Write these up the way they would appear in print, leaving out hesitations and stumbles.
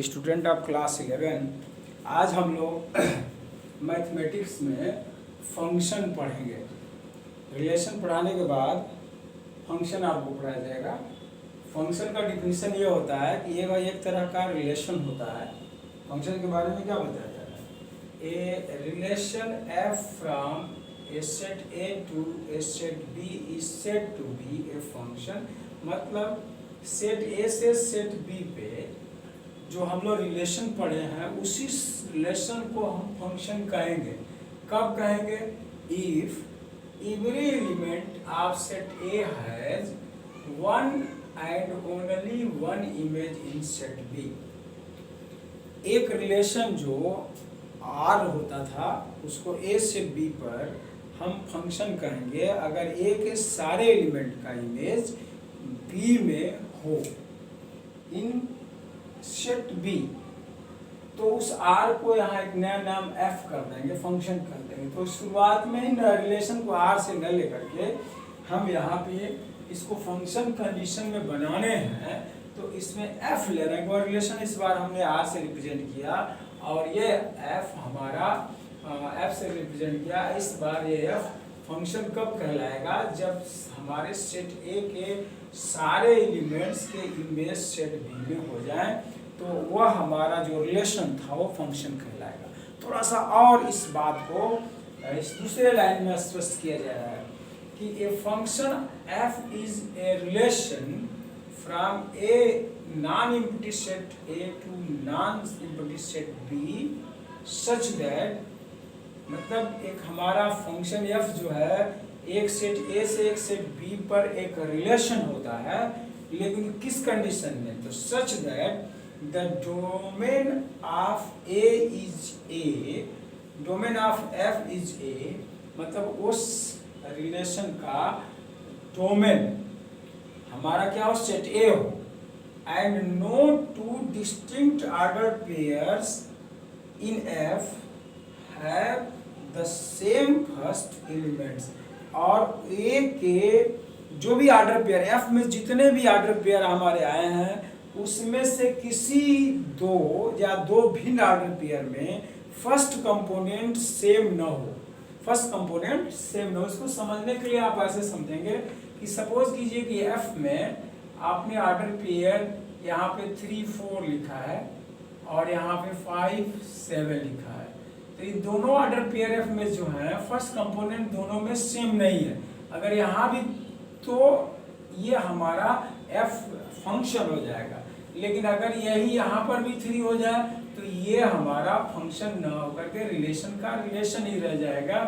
Student of class 11। आज हम लोग मैथमेटिक्स में फंक्शन पढ़ेंगे। रिलेशन पढ़ाने के बाद फंक्शन आपको पढ़ाया जाएगा। फंक्शन का डिफिनीशन ये होता है कि ये एक तरह का रिलेशन होता है। फंक्शन के बारे में क्या बताया जा रहा है? A relation f from a set A to a set B is said to be a function. मतलब सेट ए से सेट बी पे जो हम लोग रिलेशन पढ़े हैं उसी रिलेशन को हम फंक्शन कहेंगे। कब कहेंगे? If every element of set A has one and only one image in set B. एक रिलेशन जो आर होता था उसको ए से बी पर हम फंक्शन कहेंगे अगर ए के सारे एलिमेंट का इमेज बी में हो इन सेट बी। तो उस आर को यहाँ एक नया नाम एफ कर देंगे, फंक्शन कर देंगे। तो शुरुआत में ही रिलेशन को आर से न लेकर के हम यहाँ पे इसको फंक्शन कंडीशन में बनाने हैं तो इसमें एफ ले रहे हैं। और रिलेशन इस बार हमने आर से रिप्रेजेंट किया और ये एफ हमारा एफ से रिप्रेजेंट किया। इस बार ये एफ फंक्शन कब कहलाएगा? जब हमारे सेट ए के सारे एलिमेंट्स के इमेज सेट बी में हो जाए तो वह हमारा जो रिलेशन था वो फंक्शन कहलाएगा। थोड़ा सा और इस बात को इस दूसरे लाइन में स्पष्ट किया जा रहा है कि a function f is a relation from a non empty set A to non empty set B such that. मतलब एक हमारा फंक्शन एफ जो है एक सेट ए से एक सेट बी पर एक रिलेशन होता है, लेकिन किस कंडीशन में? तो सच that the domain of A is a, domain of f is ए। मतलब उस रिलेशन का डोमेन हमारा क्या हो? सेट ए हो and no two distinct ordered pairs in f have the same first elements. और ए के जो भी ऑर्डर पेयर, एफ में जितने भी ऑर्डर पेयर हमारे आए हैं उसमें से किसी दो या दो भिन्न ऑर्डर पेयर में फर्स्ट कंपोनेंट सेम न हो। फर्स्ट कंपोनेंट सेम न हो। इसको समझने के लिए आप ऐसे समझेंगे कि सपोज कीजिए कि एफ में आपने ऑर्डर पेयर यहाँ पे 3 4 लिखा है और यहाँ पे 5 7 लिखा है। तो ये दोनों ऑर्डर पेयर एफ में जो है फर्स्ट कंपोनेंट दोनों में सेम नहीं है। अगर यहाँ भी तो ये हमारा एफ फंक्शन हो जाएगा, लेकिन अगर यही यहाँ पर भी 3 हो जाए तो ये हमारा फंक्शन न होकर के रिलेशन का रिलेशन ही रह जाएगा।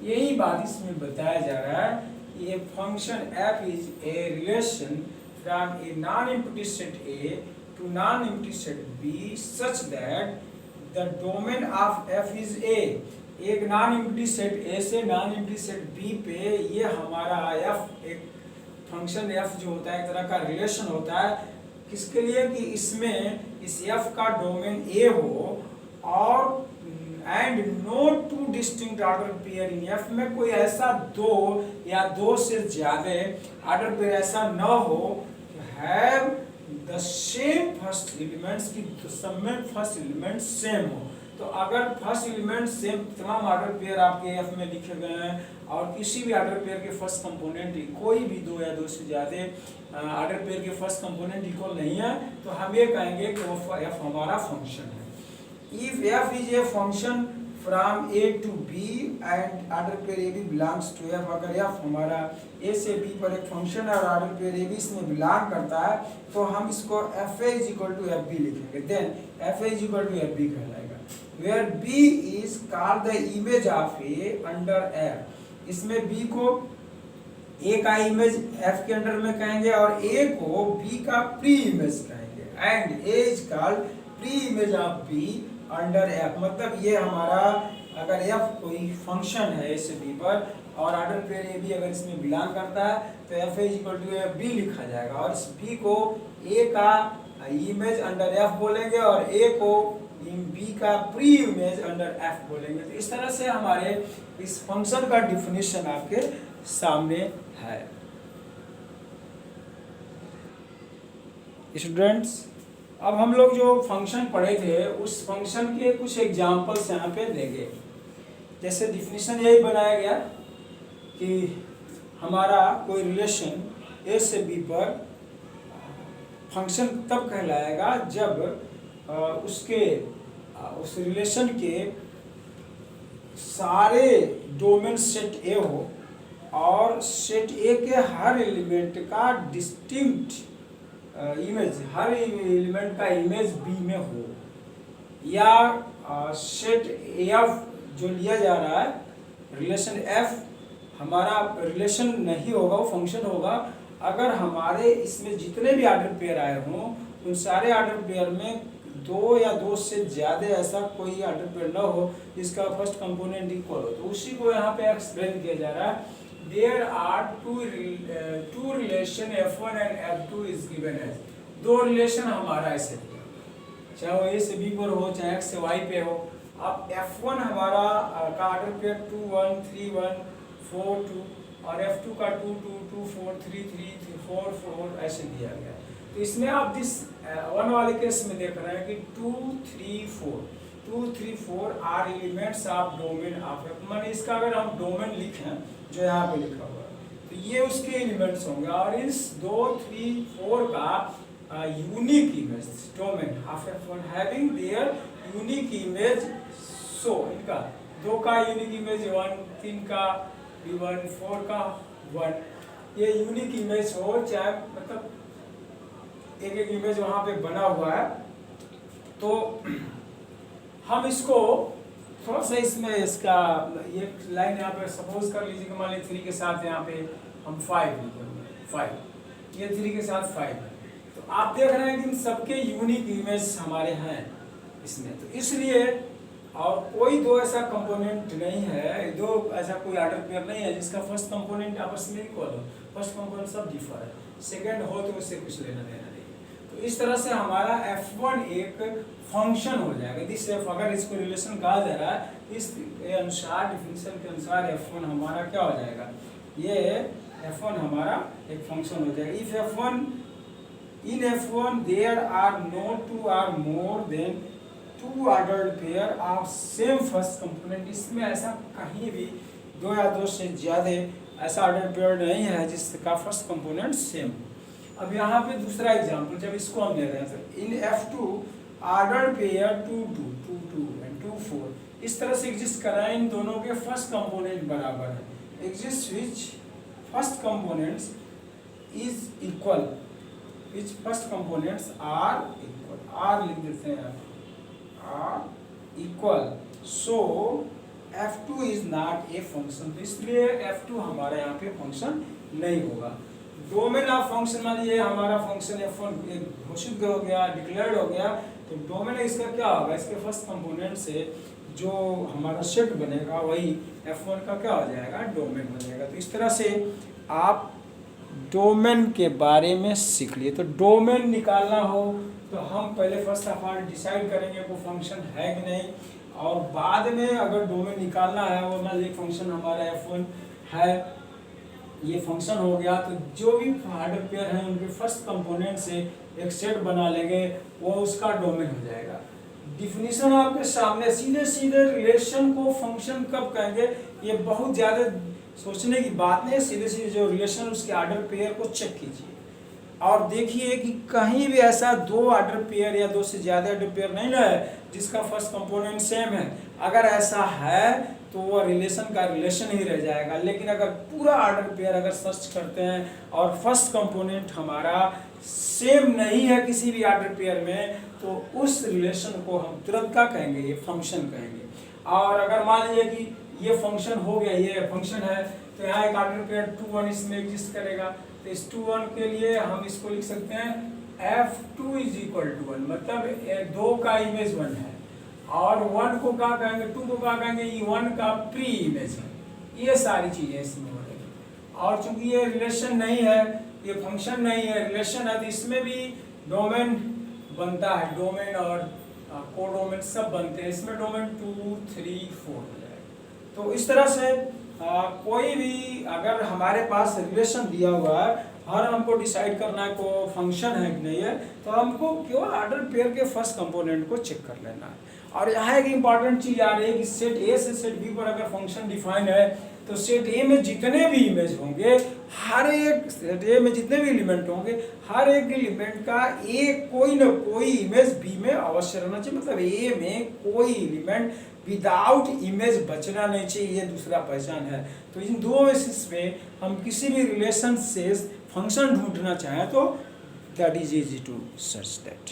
यही बात इसमें बताया जा रहा है। ये function f is a relation from a non empty set A to non empty set B such that the domain of f is A. एक नॉन एम्प्टी सेट ए से नॉन एम्प्टी सेट बी पे ये हमारा F एक function F जो होता है एक तरह का रिलेशन होता है। किसके लिए? कि इसमें इस एफ का डोमेन ए हो और and no two distinct order pair in f में कोई ऐसा दो या दो से ज्यादा ऑर्डर पेयर ऐसा न हो have the same first elements की सब में फर्स्ट एलिमेंट सेम हो। तो अगर फर्स्ट एलिमेंट सेम तमाम ऑर्डर पेयर आपके एफ में लिखे गए हैं और किसी भी ऑर्डर पेयर के फर्स्ट कंपोनेंट कोई भी दो या दो से ज्यादा ऑर्डर पेयर के फर्स्ट कंपोनेंट इक्वल नहीं है तो हम ये कहेंगे कि वो एफ हमारा फंक्शन है। If f is a function from A to B and order pair a b belongs to f. अगर एफ हमारा ए से बी पर एक फंक्शन है और ऑर्डर पेयर ए बी इसमें बिलोंग करता है तो हम इसको f a is equal to f b लिखेंगे। Then f a is equal to f b कहलाएगा। Where b is called the image of a under F. इसमें बी को ए का इमेज एफ के अंडर में कहेंगे और ए को बी का प्री इमेज कहेंगे and A is called pre image of be under F. मतलब ये हमारा अगर एफ कोई फंक्शन है ए से बी पर और ऑर्डर पेयर ए बी अगर इसमें बिलोंग करता है तो f a equal to f b लिखा जाएगा और इस बी को ए का इमेज अंडर एफ बोलेंगे और ए को बी का प्री इमेज अंडर एफ बोलेंगे। तो इस तरह से हमारे इस फंक्शन का डिफिनीशन आपके सामने है। स्टूडेंट्स अब हम लोग जो फंक्शन पढ़े थे उस फंक्शन के कुछ एग्जाम्पल्स यहाँ पे देंगे। जैसे डिफिनीशन यही बनाया गया कि हमारा कोई रिलेशन ए से बी पर फंक्शन तब कहलाएगा जब उस रिलेशन के सारे डोमेन सेट ए हो और सेट ए के हर एलिमेंट का डिस्टिंक्ट इमेज, हर एलिमेंट का इमेज बी में हो, या सेट एफ जो लिया जा रहा है रिलेशन एफ हमारा रिलेशन नहीं होगा, वो फंक्शन होगा अगर हमारे इसमें जितने भी ऑर्डर पेयर आए हों उन सारे ऑर्डर पेयर में दो या दो से ज़्यादा ऐसा कोई ऑर्डर पेयर न हो जिसका फर्स्ट कंपोनेंट इक्वल हो। तो उसी को यहाँ पे एक्सप्लेन किया जा रहा है। There are two relation F1 and F2 is given as, दो रिलेशन हमारा ऐसे दिया, चाहे वो ए से बी पर हो चाहे एक्स से वाई पे हो। अब F1 हमारा का ऑर्डर पेयर 2 1 3 1 4 2 और F2 का 2 2 2 4 3 3 4 4 ऐसे दिया गया। तो इसमें आप जिस वन वाले केस में देख रहे हैं कि 2 3 4 are elements of domain of F, माने इसका अगर हम डोमेन लिखें जो यहाँ पे लिखा हुआ है तो ये उसके एलिमेंट्स होंगे और इस 2 3 4 का unique image domain of F1 having their unique image. So इनका 2 का यूनिक इमेज 1, 3 का 1, 4 का 1, ये यूनिक इमेज हो, चाहे मतलब एक एक इमेज वहाँ पे बना हुआ है। तो हम इसको थोड़ा सा इसमें इसका एक लाइन यहाँ पे सपोज कर लीजिए कि मान लीजिए 3 के साथ यहाँ पे हम 5 लिखेंगे, 5 ये 3 के साथ 5 है। तो आप देख रहे हैं कि इन सबके यूनिक इमेज हमारे हैं इसमें, तो इसलिए और कोई दो ऐसा कंपोनेंट नहीं है, दो ऐसा कोई ऑर्डर पेयर नहीं है जिसका फर्स्ट कंपोनेंट आपस में इक्वल हो। फर्स्ट कंपोनेंट सब डिफर है, सेकंड हो तो उससे कुछ लेना देना नहीं। तो इस तरह से हमारा F1 एक फंक्शन हो जाएगा। दिस F अगर इसको रिलेशन कहा जा रहा है इस अनुसार डिफिनीशन के अनुसार F1 हमारा क्या हो जाएगा, ये F1 हमारा एक फंक्शन हो जाएगा। If F1 in F1 there are no 2 or more than 2 ordered pair of same first component, इसमें ऐसा कहीं भी दो या दो से ज़्यादा ऐसा ऑर्डर पेयर नहीं है जिसका फर्स्ट कंपोनेंट सेम। अब यहाँ पे दूसरा एग्जांपल जब इसको हम ले रहे हैं तो इन F2 ऑर्डर पेयर 2 2 2 2 एंड 2 4 इस तरह से एग्जिस्ट कर रहा है, इन दोनों के फर्स्ट कंपोनेंट बराबर है। Exist which first components is equal, which first components are equal, are लिख देते हैं are equal, so F2 is not a function. तो इसलिए F2 हमारा यहाँ पे फंक्शन नहीं होगा। डोमेन ऑफ फंक्शन मान लीजिए हमारा फंक्शन F1 घोषित हो गया, डिक्लेयर्ड हो गया, तो डोमेन इसका क्या होगा, इसके फर्स्ट कंपोनेंट से जो हमारा सेट बनेगा वही F1 का क्या हो जाएगा, डोमेन हो जाएगा। तो इस तरह से आप डोमेन के बारे में सीख लिए। तो डोमेन निकालना हो तो हम पहले फर्स्ट ऑफ ऑल डिसाइड करेंगे वो फंक्शन है कि नहीं, और बाद में अगर डोमेन निकालना है वो मान लीजिए फंक्शन हमारा F1 है, ये फंक्शन हो गया, तो जो भी ऑर्डर पेयर हैं उनके फर्स्ट कंपोनेंट से एक सेट बना लेंगे, वो उसका डोमेन हो जाएगा। डिफिनीशन आपके सामने, सीधे सीधे रिलेशन को फंक्शन कब कहेंगे ये बहुत ज़्यादा सोचने की बात नहीं है। सीधे सीधे जो रिलेशन उसके ऑर्डर पेयर को चेक कीजिए और देखिए कि कहीं भी ऐसा दो ऑर्डर पेयर या दो से ज़्यादा ऑर्डर पेयर नहीं ना है जिसका फर्स्ट कंपोनेंट सेम है। अगर ऐसा है तो वो रिलेशन का रिलेशन ही रह जाएगा। लेकिन अगर पूरा ऑर्डर पेयर अगर सर्च करते हैं और फर्स्ट कंपोनेंट हमारा सेम नहीं है किसी भी ऑर्डर पेयर में, तो उस रिलेशन को हम तुरंत क्या कहेंगे, ये फंक्शन कहेंगे। और अगर मान लीजिए कि ये फंक्शन हो गया, ये फंक्शन है, तो यहाँ एक ऑर्डर पेयर 2 1 इसमें एग्जिस्ट करेगा। तो इस 2 1 के लिए हम इसको लिख सकते हैं F2 इज इक्वल टू 1, मतलब 2 का इमेज 1 है और 1 को क्या कहेंगे, 2 को क्या कहेंगे, ये 1 का प्री इमेज है। ये सारी चीजें इसमें हो रही है। और चूंकि ये रिलेशन नहीं है, ये फंक्शन नहीं है, रिलेशन है, तो इसमें भी डोमेन बनता है, डोमेन और कोडोमेन सब बनते हैं। इसमें डोमेन 2 3 4 हो जाएगा। तो इस तरह से कोई भी अगर हमारे पास रिलेशन दिया हुआ है हर हमको डिसाइड करना है को फंक्शन है कि नहीं है, तो हमको केवल ऑर्डर पेयर के फर्स्ट कंपोनेंट को चेक कर लेना है। और यहाँ एक इंपॉर्टेंट चीज आ रही है कि सेट ए से सेट बी पर अगर फंक्शन डिफाइन है तो सेट ए में जितने भी इमेज होंगे, हर एक सेट ए में जितने भी एलिमेंट होंगे, हर एक एलिमेंट का एक कोई ना कोई इमेज बी में अवश्य रहना चाहिए। मतलब ए में कोई एलिमेंट विदाउट इमेज बचना नहीं चाहिए, ये दूसरा पहचान है। तो इन दो बेसिस पे हम किसी भी रिलेशन से फंक्शन ढूंढना चाहें तो that is easy to search that.